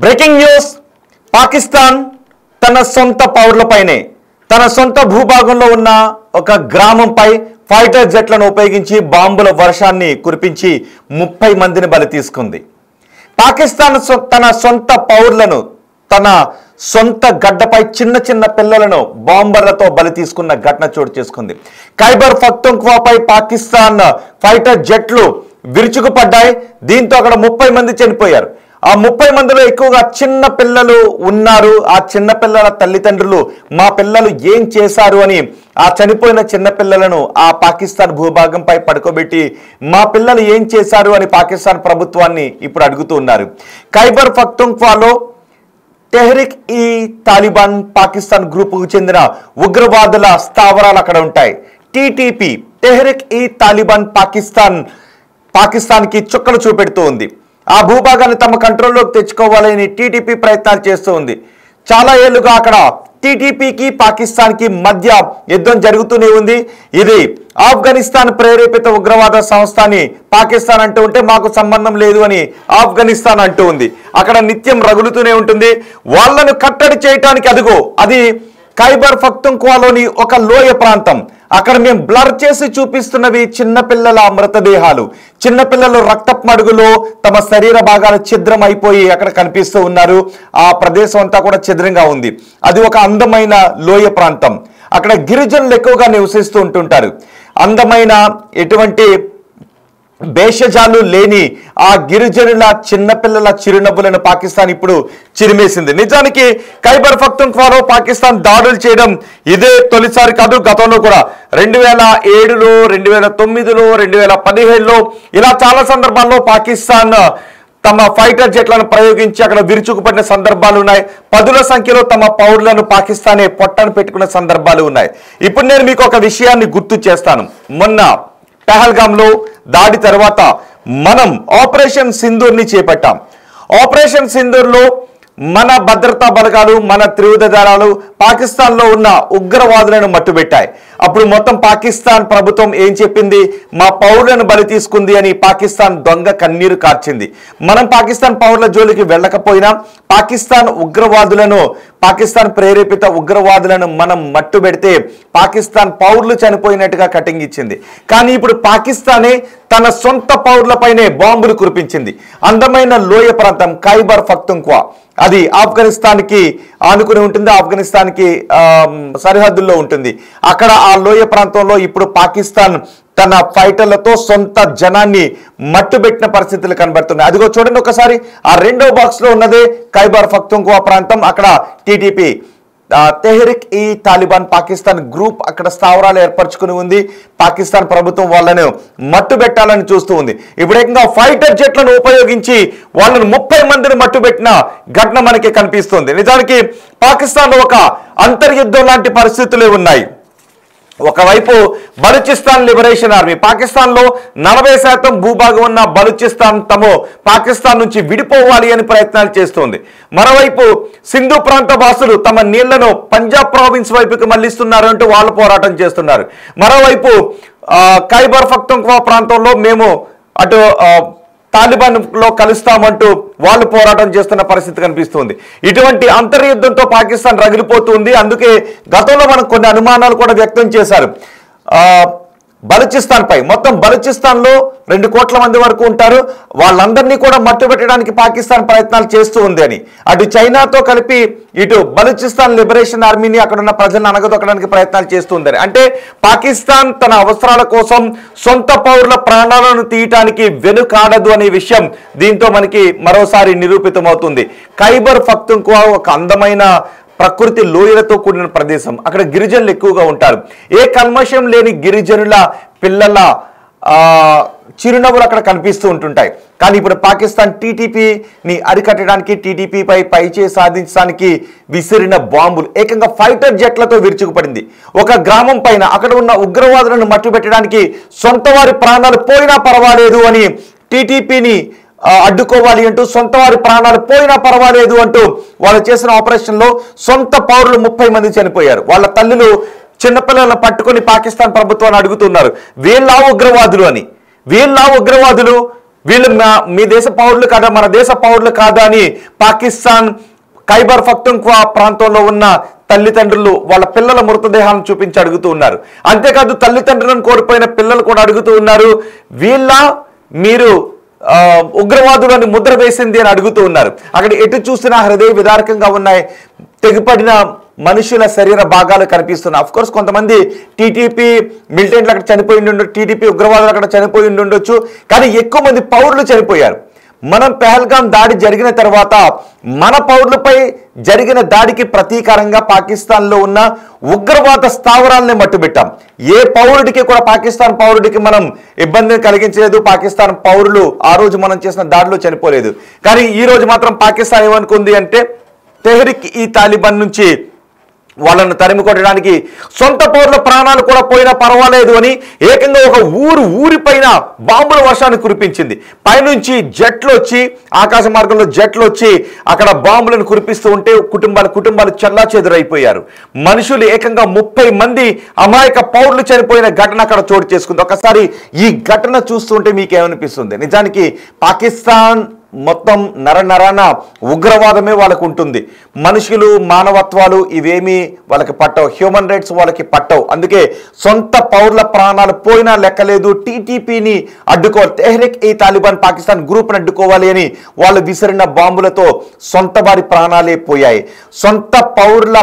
Breaking news. Pakistan తన సొంత పౌరులపైనే తన సొంత భూభాగంలో ఉన్న ఒక గ్రామంపై ఫైటర్ జెట్లను ఉపయోగించి బాంబుల వర్షాన్ని కురిపించి 30 మందిని బలి తీసుకుంది. పాకిస్తాన్ తన సొంత పౌరులను తన సొంత గడ్డపై చిన్న చిన్న పిల్లలను బాంబర్లతో బలి తీసుకున్న ఘటన చోటు చేసుకుంది. ఖైబర్ పఖ్తూన్ఖ్వాపై పాకిస్తాన్ ఫైటర్ జెట్లు విరుచుకుపడ్డాయి. దీంతో అక్కడ 30 మంది చనిపోయారు. ఆ 30 మందిలో ఎక్కువగా చిన్న పిల్లలు ఉన్నారు. ఆ చిన్న పిల్లల తల్లిదండ్రులు మా పిల్లలు ఏం చేశారు అని ఆ చనిపోయిన చిన్న పిల్లలను ఆ పాకిస్తాన్ భూభాగంపై పడుకోబెట్టి మా పిల్లలు ఏం చేశారు అని పాకిస్తాన్ ప్రభుత్వాన్ని ఇప్పుడు అడుగుతూ ఉన్నారు. ఖైబర్ పఖ్తూన్ఖ్వాలో తెహ్రిక్ ఈ తాలిబాన్ పాకిస్తాన్ గ్రూపుకు చెందిన ఉగ్రవాదుల స్థావరాలు అక్కడ ఉంటాయి. టీటీపీ తెహ్రిక్ ఈ తాలిబాన్ పాకిస్తాన్కి చుక్కలు చూపెడుతూ ఉంది. ఆ భూభాగాన్ని తమ కంట్రోల్లోకి తెచ్చుకోవాలని టీటీపీ ప్రయత్నాలు చేస్తూ ఉంది. చాలా ఏళ్లుగా అక్కడ టీటీపీకి పాకిస్తాన్కి మధ్య యుద్ధం జరుగుతూనే ఉంది. ఇది ఆఫ్ఘనిస్తాన్ ప్రేరేపిత ఉగ్రవాద సంస్థ అని పాకిస్తాన్ అంటూ ఉంటే మాకు సంబంధం లేదు అని ఆఫ్ఘనిస్తాన్ అంటూ ఉంది. అక్కడ నిత్యం రగులుతూనే ఉంటుంది. వాళ్ళను కట్టడి చేయటానికి అది ఖైబర్ పఖ్తూన్ఖ్వాలోని ఒక లోయ ప్రాంతం. అక్కడ మేము బ్లర్ చేసి చూపిస్తున్నవి చిన్నపిల్లల మృతదేహాలు. చిన్నపిల్లలు రక్తపు మడుగులో తమ శరీర భాగాలు ఛిద్రం అయిపోయి అక్కడ కనిపిస్తూ ఉన్నారు. ఆ ప్రదేశం అంతా కూడా ఛిద్రంగా ఉంది. అది ఒక అందమైన లోయ ప్రాంతం. అక్కడ గిరిజనులు ఎక్కువగా నివసిస్తూ ఉంటుంటారు. అందమైన ఎటువంటి భేషజాలు లేని ఆ గిరిజనుల చిన్నపిల్లల చిరునవ్వులను పాకిస్తాన్ ఇప్పుడు చిరిమేసింది. నిజానికి ఖైబర్ పఖ్తూన్ఖ్వాలో పాకిస్తాన్ దాడులు చేయడం ఇదే తొలిసారి కాదు. గతంలో కూడా 2007లో 2009లో 2017లో ఇలా చాలా సందర్భాల్లో పాకిస్తాన్ తమ ఫైటర్ జెట్లను ప్రయోగించి అక్కడ విరుచుకుపడిన సందర్భాలు ఉన్నాయి. పదుల సంఖ్యలో తమ పౌరులను పాకిస్తానే పొట్టను పెట్టుకున్న సందర్భాలు ఉన్నాయి. ఇప్పుడు నేను మీకు ఒక విషయాన్ని గుర్తు చేస్తాను. మొన్న పహల్గామ్లో దాడి తర్వాత మనం ఆపరేషన్ సింధూర్ని చేపట్టాం. ఆపరేషన్ సింధూర్లో మన భద్రతా బలగాలు మన త్రివిధ దళాలు పాకిస్తాన్లో ఉన్న ఉగ్రవాదులను మట్టుబెట్టాయి. అప్పుడు మొత్తం పాకిస్తాన్ ప్రభుత్వం ఏం చెప్పింది? మా పౌరులను బలి తీసుకుంది అని పాకిస్తాన్ దొంగ కన్నీరు కార్చింది. మనం పాకిస్తాన్ పౌరుల జోలికి వెళ్ళకపోయినా పాకిస్తాన్ ప్రేరేపిత ఉగ్రవాదులను మనం మట్టుబెడితే పాకిస్తాన్ పౌరులు చనిపోయినట్టుగా కటింగ్ ఇచ్చింది. కానీ ఇప్పుడు పాకిస్తానే తన సొంత పౌరులపైనే బాంబులు కురిపించింది. అందమైన లోయ ప్రాంతం ఖైబర్ పఖ్తూన్ఖ్వా అది ఆఫ్ఘనిస్తాన్కి ఆనుకుని ఉంటుంది. ఆఫ్ఘనిస్తాన్కి సరిహద్దుల్లో ఉంటుంది. అక్కడ ఆ లోయ ప్రాంతంలో ఇప్పుడు పాకిస్తాన్ తన ఫైటర్లతో సొంత జనాన్ని మట్టుబెట్టిన పరిస్థితులు కనబడుతున్నాయి. అదిగో చూడండి ఒకసారి. ఆ రెండో బాక్స్ లో ఉన్నదే ఖైబర్ పఖ్తూన్ఖ్వా ప్రాంతం. అక్కడ టీటీపీ తెహ్రిక్ ఈ తాలిబాన్ పాకిస్తాన్ గ్రూప్ అక్కడ స్థావరాలు ఏర్పరచుకుని ఉంది. పాకిస్తాన్ ప్రభుత్వం వాళ్ళను మట్టుబెట్టాలని చూస్తూ ఉంది. ఇప్పుడు ఏకంగా ఫైటర్ జెట్లను ఉపయోగించి వాళ్ళను 30 మందిని మట్టుబెట్టిన ఘటన మనకి కనిపిస్తుంది. నిజానికి పాకిస్తాన్లో ఒక అంతర్యుద్ధం లాంటి పరిస్థితులే ఉన్నాయి. ఒకవైపు బలూచిస్తాన్ లిబరేషన్ ఆర్మీ పాకిస్తాన్లో 40% భూభాగం ఉన్న బలూచిస్తాన్ పాకిస్తాన్ నుంచి విడిపోవాలి అని ప్రయత్నాలు చేస్తోంది. మరోవైపు సింధు ప్రాంత వాసులు తమ నీళ్లను పంజాబ్ ప్రావిన్స్ వైపుకి మళ్లిస్తున్నారు అంటూ వాళ్ళు పోరాటం చేస్తున్నారు. మరోవైపు ఖైబర్ పఖ్తూన్ఖ్వా ప్రాంతంలో మేము అటు తాలిబాన్ లో కలుస్తామంటూ వాళ్ళు పోరాటం చేస్తున్న పరిస్థితి కనిపిస్తుంది. ఇటువంటి అంతర్యుద్ధంతో పాకిస్తాన్ రగిలిపోతుంది. అందుకే గతంలో మనం కొన్ని అనుమానాలు కూడా వ్యక్తం చేశారు బలూచిస్తాన్ పై. మొత్తం బలూచిస్తాన్లో 2 కోట్ల మంది వరకు ఉంటారు. వాళ్ళందరినీ కూడా మట్టుబెట్టడానికి పాకిస్తాన్ ప్రయత్నాలు చేస్తూ ఉంది అని. అటు చైనాతో కలిపి ఇటు బలూచిస్తాన్ లిబరేషన్ ఆర్మీని అక్కడ ఉన్న ప్రజలను అనగదొక్కడానికి ప్రయత్నాలు చేస్తుందని. అంటే పాకిస్తాన్ తన అవసరాల కోసం సొంత పౌరుల ప్రాణాలను తీయటానికి వెనుకాడదు అనే విషయం దీంతో మనకి మరోసారి నిరూపితమవుతుంది. ఖైబర్ పఖ్తూన్ఖ్వా ఒక అందమైన ప్రకృతి లోయలతో కూడిన ప్రదేశం. అక్కడ గిరిజనులు ఎక్కువగా ఉంటారు. ఏ కల్మషం లేని గిరిజనుల పిల్లల చిరునవ్వులు అక్కడ కనిపిస్తూ ఉంటుంటాయి. కానీ ఇప్పుడు పాకిస్తాన్ టీటీపీని అరికట్టడానికి టీటీపీపై పైచేయి సాధించడానికి విసిరిన బాంబులు ఏకంగా ఫైటర్ జెట్లతో విరుచుకుపడింది. ఒక గ్రామం పైన అక్కడ ఉన్న ఉగ్రవాదులను మట్టుబెట్టడానికి సొంత వారి ప్రాణాలు పోయినా పర్వాలేదు అని టీటీపీని అడ్డుకోవాలి అంటూ సొంత వారి ప్రాణాలు పోయినా పర్వాలేదు అంటూ వాళ్ళు చేసిన ఆపరేషన్ లో సొంత పౌరులు 30 మంది చనిపోయారు. వాళ్ళ తల్లులు చిన్నపిల్లలను పట్టుకొని పాకిస్తాన్ ప్రభుత్వాన్ని అడుగుతున్నారు వీళ్ళ ఉగ్రవాదులు అని. వీళ్ళ ఉగ్రవాదులు వీళ్ళు మీ దేశ పౌరులు కాదా, మన దేశ పౌరులు కాదా అని పాకిస్తాన్ ఖైబర్ పఖ్తూన్ఖ్వా ప్రాంతంలో ఉన్న తల్లిదండ్రులు వాళ్ళ పిల్లల మృతదేహాలను చూపించి అడుగుతూ ఉన్నారు. అంతేకాదు తల్లిదండ్రులను కోల్పోయిన పిల్లలు కూడా అడుగుతూ ఉన్నారు, వీళ్ళ మీరు ఉగ్రవాదులని ముద్ర వేసింది అని అడుగుతూ ఉన్నారు. అక్కడ ఎటు చూసినా హృదయ విదారకంగా ఉన్నాయి, తెగిపడిన మనుషుల శరీర భాగాలు కనిపిస్తున్నాయి. అఫ్ కోర్స్ కొంతమంది టీటీపీ మిలిటెంట్లు అక్కడ చనిపోయి ఉండొచ్చు, టీటీపీ ఉగ్రవాదులు అక్కడ చనిపోయి ఉండొచ్చు, కానీ ఎక్కువ మంది పౌరులు చనిపోయారు. మనం పెహల్గాం దాడి జరిగిన తర్వాత మన పౌరులపై జరిగిన దాడికి ప్రతీకారంగా పాకిస్తాన్లో ఉన్న ఉగ్రవాద స్థావరాలని మట్టుబెట్టాం. ఏ పౌరుడికి కూడా, పాకిస్తాన్ పౌరుడికి మనం ఇబ్బందిని కలిగించలేదు. పాకిస్తాన్ పౌరులు ఆ రోజు మనం చేసిన దాడిలో చనిపోలేదు. కానీ ఈ రోజు మాత్రం పాకిస్తాన్ ఏమనుకుంది అంటే తెహ్రిక్ ఈ తాలిబాన్ నుంచి వాళ్ళను తరిమి కొట్టడానికి సొంత పౌరుల ప్రాణాలు కూడా పోయినా పర్వాలేదు అని ఏకంగా ఒక ఊరిపైన బాంబుల వర్షాన్ని కురిపించింది. పైనుంచి జట్లు వచ్చి, ఆకాశ మార్గంలో జట్లు వచ్చి అక్కడ బాంబులను కురిపిస్తూ ఉంటే కుటుంబాలు చెల్లాచెదురైపోయారు. మనుషులు ఏకంగా 30 మంది అమాయక పౌరులు చనిపోయిన ఘటన అక్కడ చోటు చేసుకుంది. ఒకసారి ఈ ఘటన చూస్తుంటే మీకేమనిపిస్తుంది? నిజానికి పాకిస్తాన్ మొత్తం నరనరాన ఉగ్రవాదమే వాళ్ళకు ఉంటుంది. మనుషులు, మానవత్వాలు ఇవేమీ వాళ్ళకి పట్టవు, హ్యూమన్ రైట్స్ వాళ్ళకి పట్టవు. అందుకే సొంత పౌరుల ప్రాణాలు పోయినా లెక్కలేదు, టీటీపీని అడ్డుకోవాలి, తెహ్రిక్ ఈ తాలిబాన్ పాకిస్తాన్ గ్రూప్ని అడ్డుకోవాలి అని వాళ్ళు విసిరిన బాంబులతో సొంత వారి ప్రాణాలే పోయాయి. సొంత పౌరుల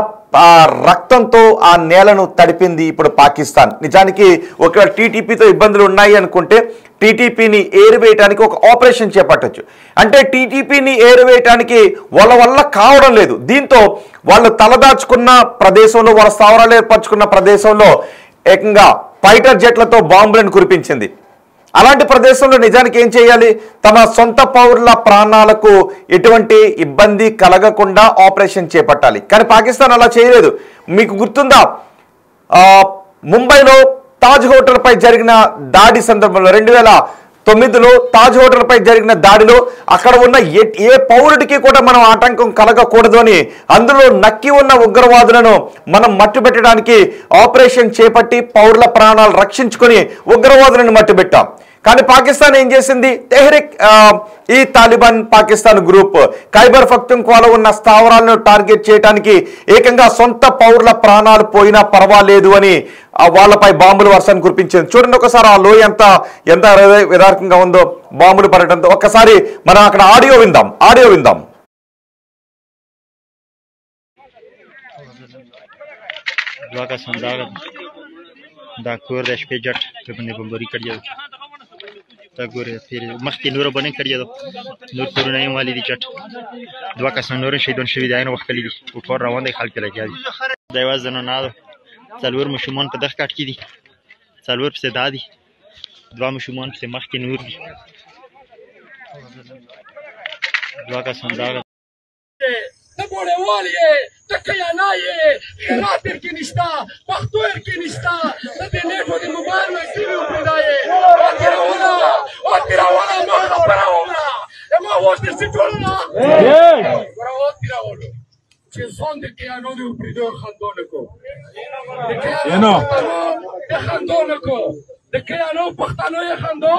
రక్తంతో ఆ నేలను తడిపింది ఇప్పుడు పాకిస్తాన్. నిజానికి ఒకవేళ టీటీపీతో ఇబ్బందులు ఉన్నాయి అనుకుంటే టీటీపీని ఏరివేయడానికి ఒక ఆపరేషన్ చేపట్టచ్చు. అంటే టీటీపీని ఏరివేయడానికి వాళ్ళ వల్ల కావడం లేదు. దీంతో వాళ్ళు తలదాచుకున్న ప్రదేశంలో, వాళ్ళ స్థావరాలు ఏర్పరచుకున్న ప్రదేశంలో ఏకంగా ఫైటర్ జెట్లతో బాంబులను కురిపించింది. అలాంటి ప్రదేశంలో నిజానికి ఏం చేయాలి? తమ సొంత పౌరుల ప్రాణాలకు ఎటువంటి ఇబ్బంది కలగకుండా ఆపరేషన్ చేపట్టాలి. కానీ పాకిస్తాన్ అలా చేయలేదు. మీకు గుర్తుందా, ముంబైలో తాజ్ హోటల్పై జరిగిన దాడి సందర్భంలో 2009లో తాజ్ హోటల్పై జరిగిన దాడిలో అక్కడ ఉన్న ఏ పౌరుడికి కూడా మనం ఆటంకం కలగకూడదు అని అందులో నక్కి ఉన్న ఉగ్రవాదులను మనం మట్టుబెట్టడానికి ఆపరేషన్ చేపట్టి పౌరుల ప్రాణాలు రక్షించుకొని ఉగ్రవాదులను మట్టుబెట్టాం. కానీ పాకిస్తాన్ ఏం చేసింది? తెహ్రిక్ ఈ తాలిబాన్ పాకిస్తాన్ గ్రూప్ ఖైబర్ పఖ్తూన్ఖ్వాలో ఉన్న స్థావరాలను టార్గెట్ చేయడానికి ఏకంగా సొంత పౌరుల ప్రాణాలు పోయినా పర్వాలేదు అని వాళ్ళపై బాంబుల వర్షాన్ని కురిపించింది. చూడండి ఒకసారి ఆ లోయ ఎంత విదారకంగా ఉందో బాంబులు పడటంతో. ఒక్కసారి మనం అక్కడ ఆడియో విందాం. تا ګوره پیر مخکې نور باندې کړی دو نور کورونه یې والی دي چټ دوه کسان نور شهیدون شوي دي نو وختلی دي او ټول روان دي خلک لګیا دي دا یوازې نه نه څلور مشمون په دغه کټ کې دي څلور پسې دادي دوه مشمون پسې مخکې نور دي دوه کسان دا نبوله والیه تکیانایه هرات ارکنیستا پختو ارکنیستا ندینیتو دی موبایل مکتیوی پیدایه آتیراولا ما خبراولا اما واسطه سی جولنا برا آتیراولو چه زان دکیانو دی پیدو خندونکو دکیانو خندونکو دکیانو پختانو خندو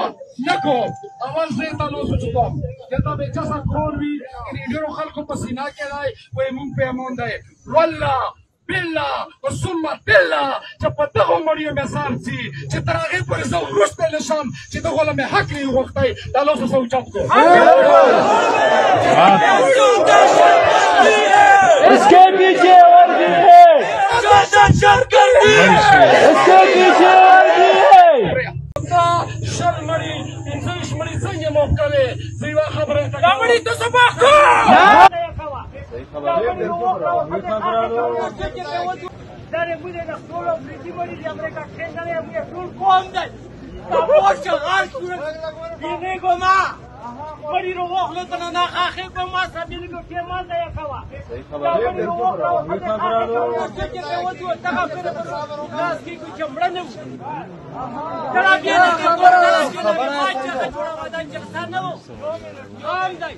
نکو اول زیتانو سوچتو جدا بچاسا کروروی اینجورو خلقو پسینا کدای ویمون پیمون دای والله بالله وثم بالله چې په دغه مړیو مثال سي چې تر هغې پورې زه وروسته نه شم چې دغه له مې حق یې وغوښتی دا لاسو سه اوچت کړو इसके पीछे वर्दी है इसके पीछे वर्दी है شل مړي پنځه مړي څنګه موکلې زیوا خبره دا مړي ته سبق داره بوده د ټول افریقي مړي د امریکا څنګه یې موږ ټول قوم دی تاسو شغال کړئ دینه ګما مړي روغله ته نه اخر په ما سبیل کو کې مال دی خوا مړي روغله چې کې په وځو تا په لاس کې کو چمړنه ترا بیا د خبره ما چې جوړه ودا چې څنګه قوم دی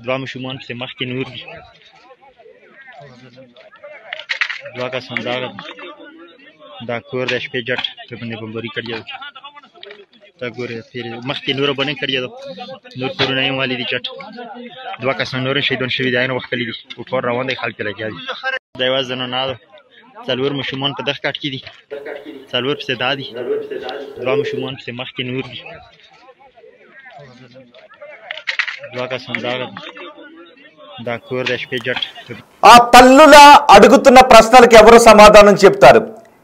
دوه مشمون پسې مخکې نور دي دوه کسان دا کور د شپې جټ په باندې بمباري کړی تا ګورې تېرې مخکې نوره بنې کړې ده نور کورونه یې والي دي چټ دوه کسان نور شهیدان شوي دي عین وختلي دي ټول روان دی خلک لګیا دي دا یوازې زنانه ده څلور ماشومان په دغه کټ کې دي څلور پسې دا دي دوه ماشومان پسې مخکې نور دي دوه کسان دغه دا کور د شپې جټ ఆ తల్లుల అడుగుతున్న ప్రశ్నలకు ఎవరు సమాధానం చెప్తారు?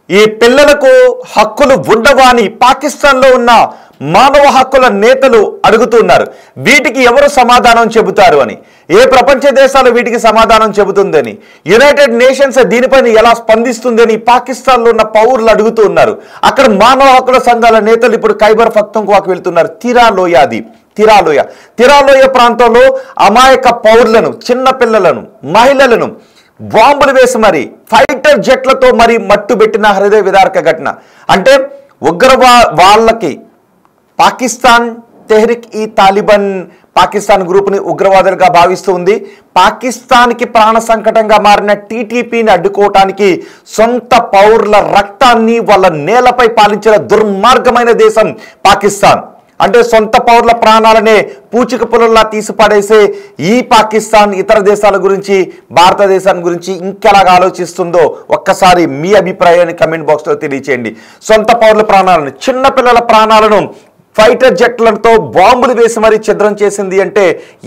ఈ పిల్లలకు హక్కులు ఉండవా అని పాకిస్తాన్లో ఉన్న మానవ హక్కుల నేతలు అడుగుతున్నారు. వీటికి ఎవరు సమాధానం చెబుతారు అని, ఏ ప్రపంచ దేశాలు వీటికి సమాధానం చెబుతుందని, యునైటెడ్ నేషన్స్ దీనిపైన ఎలా స్పందిస్తుందని పాకిస్తాన్లో ఉన్న పౌరులు అడుగుతూ ఉన్నారు. అక్కడ మానవ హక్కుల సంఘాల నేతలు ఇప్పుడు ఖైబర్ పఖ్తూన్ఖ్వాకు వెళ్తున్నారు. తిరాలోయ ప్రాంతంలో అమాయక పౌరులను, చిన్న పిల్లలను, మహిళలను బాంబులు వేసి మరి ఫైటర్ జెట్లతో మరి మట్టుబెట్టిన హృదయ విదారక ఘటన. అంటే వాళ్ళకి పాకిస్తాన్ తెహ్రిక్ ఈ తాలిబాన్ పాకిస్తాన్ గ్రూప్ని ఉగ్రవాదులుగా భావిస్తుంది. పాకిస్తాన్కి ప్రాణ సంకటంగా మారిన టీటీపీని అడ్డుకోవటానికి సొంత పౌరుల రక్తాన్ని వాళ్ళ నేలపై పాలించిన దుర్మార్గమైన దేశం పాకిస్తాన్. అంటే సొంత పౌరుల ప్రాణాలనే పూచిక పుల్లలా తీసిపడేసే ఈ పాకిస్తాన్ ఇతర దేశాల గురించి, భారతదేశాన్ని గురించి ఇంకెలాగా ఆలోచిస్తుందో ఒక్కసారి మీ అభిప్రాయాన్ని కమెంట్ బాక్స్లో తెలియచేయండి. సొంత పౌరుల ప్రాణాలను, చిన్నపిల్లల ప్రాణాలను ఫైటర్ జెట్లతో బాంబులు వేసి మరీ ఛిద్రం చేసింది అంటే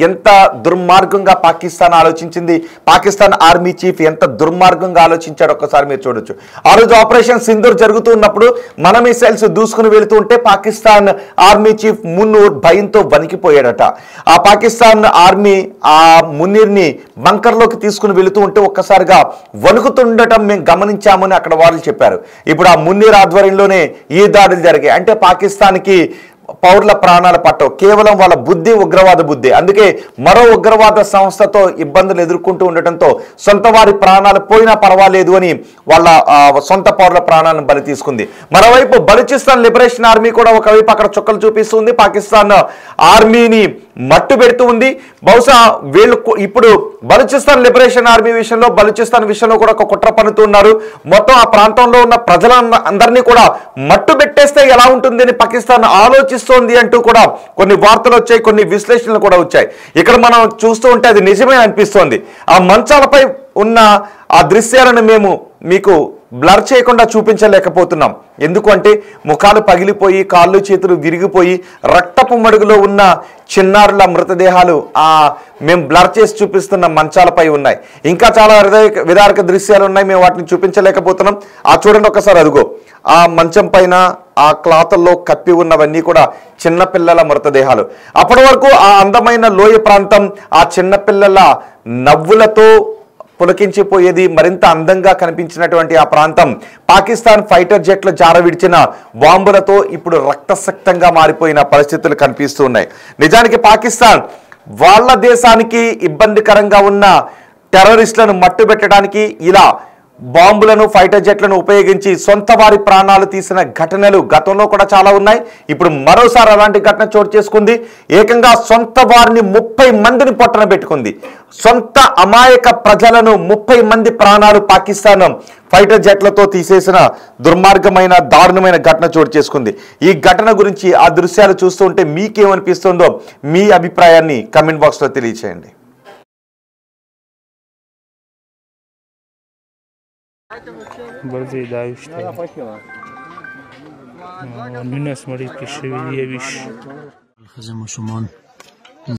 ఎంత దుర్మార్గంగా పాకిస్తాన్ ఆలోచించింది. పాకిస్తాన్ ఆర్మీ చీఫ్ ఎంత దుర్మార్గంగా ఆలోచించాడు ఒక్కసారి మీరు చూడొచ్చు. ఆ రోజు ఆపరేషన్ సింధూర్ జరుగుతున్నప్పుడు మన మిసైల్స్ దూసుకుని వెళుతూ ఉంటే పాకిస్తాన్ ఆర్మీ చీఫ్ మున్నూర్ భయంతో వణికిపోయాడట. ఆ పాకిస్తాన్ ఆర్మీ ఆ మున్నీర్ని బంకర్లోకి తీసుకుని వెళుతూ ఉంటే ఒక్కసారిగా వణుకుతుండటం మేము గమనించామని అక్కడ వాళ్ళు చెప్పారు. ఇప్పుడు ఆ మున్నీర్ ఆధ్వర్యంలోనే ఈ దాడులు జరిగాయి. అంటే పాకిస్తాన్కి పౌరుల ప్రాణాల పట్టవు, కేవలం వాళ్ళ బుద్ధి ఉగ్రవాద బుద్ధి. అందుకే మరో ఉగ్రవాద సంస్థతో ఇబ్బందులు ఎదుర్కొంటూ ఉండటంతో సొంత వారి ప్రాణాలు పోయినా పర్వాలేదు అని వాళ్ళ సొంత పౌరుల ప్రాణాలను బలి తీసుకుంది. మరోవైపు బలూచిస్తాన్ లిబరేషన్ ఆర్మీ కూడా ఒకవైపు అక్కడ చుక్కలు చూపిస్తుంది, పాకిస్తాన్ ఆర్మీని మట్టు పెడుతూ ఉంది. బహుశా వీళ్ళు ఇప్పుడు బలూచిస్తాన్ లిబరేషన్ ఆర్మీ విషయంలో, బలూచిస్తాన్ విషయంలో కూడా ఒక కుట్ర పన్నుతున్నారు. మొత్తం ఆ ప్రాంతంలో ఉన్న ప్రజలందరినీ కూడా మట్టు పెట్టేస్తే ఎలా ఉంటుంది అని పాకిస్తాన్ ఆలోచిస్తోంది అంటూ కూడా కొన్ని వార్తలు వచ్చాయి, కొన్ని విశ్లేషణలు కూడా వచ్చాయి. ఇక్కడ మనం చూస్తూ ఉంటే అది నిజమే అనిపిస్తోంది. ఆ మంచాలపై ఉన్న ఆ దృశ్యాలను మేము మీకు బ్లర్ చేయకుండా చూపించలేకపోతున్నాం. ఎందుకంటే ముఖాలు పగిలిపోయి, కాళ్ళు చేతులు విరిగిపోయి, రక్తపు మడుగులో ఉన్న చిన్నారుల మృతదేహాలు మేము బ్లర్ చేసి చూపిస్తున్న మంచాలపై ఉన్నాయి. ఇంకా చాలా విదారక దృశ్యాలు ఉన్నాయి, మేము వాటిని చూపించలేకపోతున్నాం. చూడండి ఒకసారి, అదిగో ఆ మంచం పైన ఆ క్లాతుల్లో కప్పి ఉన్నవన్నీ కూడా చిన్నపిల్లల మృతదేహాలు. అప్పటి వరకు ఆ అందమైన లోయ ప్రాంతం ఆ చిన్నపిల్లల నవ్వులతో పులకించిపోయేది, మరింత అందంగా కనిపించినటువంటి ఆ ప్రాంతం పాకిస్తాన్ ఫైటర్ జెట్లు జారవిడిచిన బాంబులతో ఇప్పుడు రక్తసక్తంగా మారిపోయిన పరిస్థితులు కనిపిస్తూ ఉన్నాయి. నిజానికి పాకిస్తాన్ వాళ్ళ దేశానికి ఇబ్బందికరంగా ఉన్న టెర్రరిస్టులను మట్టుబెట్టడానికి ఇలా బాంబులను, ఫైటర్ జెట్లను ఉపయోగించి సొంత వారి ప్రాణాలు తీసిన ఘటనలు గతంలో కూడా చాలా ఉన్నాయి. ఇప్పుడు మరోసారి అలాంటి ఘటన చోటు చేసుకుంది. ఏకంగా సొంత వారిని 30 మందిని పొట్టన పెట్టుకుంది. సొంత అమాయక ప్రజలను 30 మంది ప్రాణాలు పాకిస్తాన్ ఫైటర్ జెట్లతో తీసేసిన దుర్మార్గమైన, దారుణమైన ఘటన చోటు చేసుకుంది. ఈ ఘటన గురించి ఆ దృశ్యాలు చూస్తూ ఉంటే మీకేమనిపిస్తుందో మీ అభిప్రాయాన్ని కమెంట్ బాక్స్లో తెలియచేయండి. برزي دايشت نونس مريض كشوي يبيش الخزم وشمون